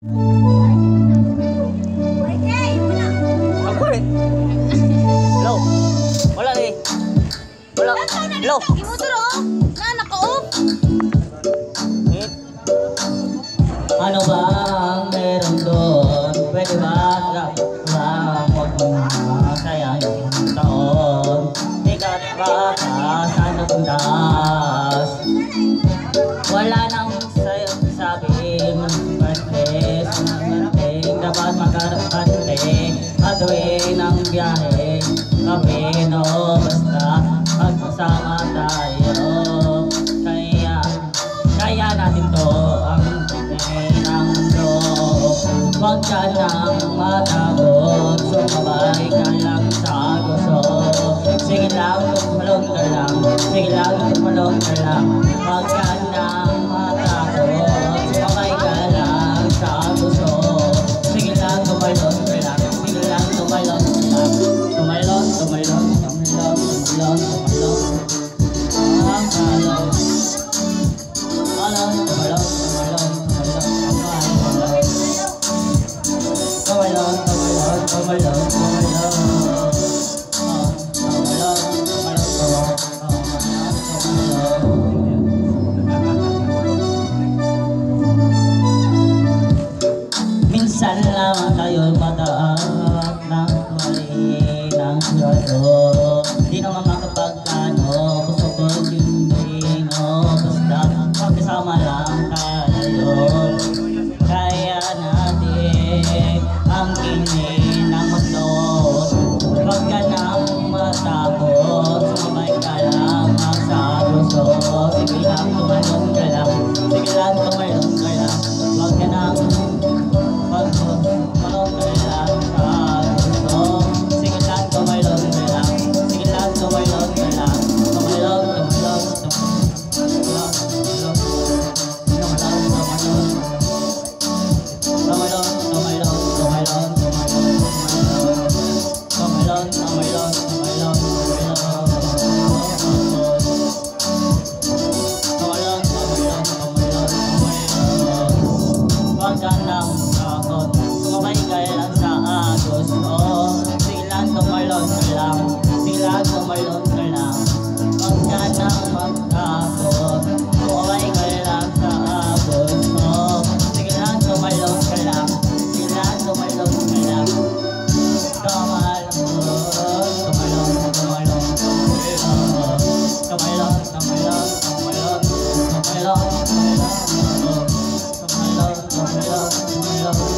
Ako eh. Hello. Wala ni. Wala. Hello. Imotor oh. Na naka-off. Ano ba ang meron doon? Pwede ba huwag mong sayang yung taon? Ikat ba ka sa nakundas? Wala nang sa'yo sabi Martes, marting dapat magkarapante Matuwin ang biyahe Kami no basta Magsasama tayo Kaya natin to ang ng loob. Huwag ka nang matakot, sumabay ka lang sa gusto. Sige lang, tumalon ka lang. Sige lang, tumalon ka lang. Huwag ka nang matakot, sumabay ka lang sa gusto. Sige lang, tumalon ka lang. Sige lang, tumalon ka lang. Tumalon, tumalon, tumalon, tumalon, tumalon. Ang kalon. Tumalon, tumalon, tumalon. Minsan lamang tayo mataak ng mali ng siguro. Di naman makapagkano, gusto ko yung basta pagkasama lang tayo. Kaya natin ang kinin ng mundo. Huwag ka nang matakot, sumabay ka lang sa gusto. Sige lang, tumalon ka lang. Sige lang, tumalon ka lang. Huwag ka nang tumalon ka lang sa gusto. Sige lang, tumalon ka lang. Sige lang, tumalon ka lang. Tumalon, tumalon, tumalon, tumalon. Huwag ka nang takot, sumabay ka lang sa gusto. Sige lang, tumalon ka lang. Sige lang, tumalon ka lang. Huwag ka nang magtakot, sumabay ka lang sa gusto. Sige lang, tumalon ka lang. Sige lang, tumalon ka lang. Tumalon, tumalon, tumalon, tumalon. Tumalon, tumalon, tumalon, tumalon, tumalon. Tumalon, tumalon, tumalon.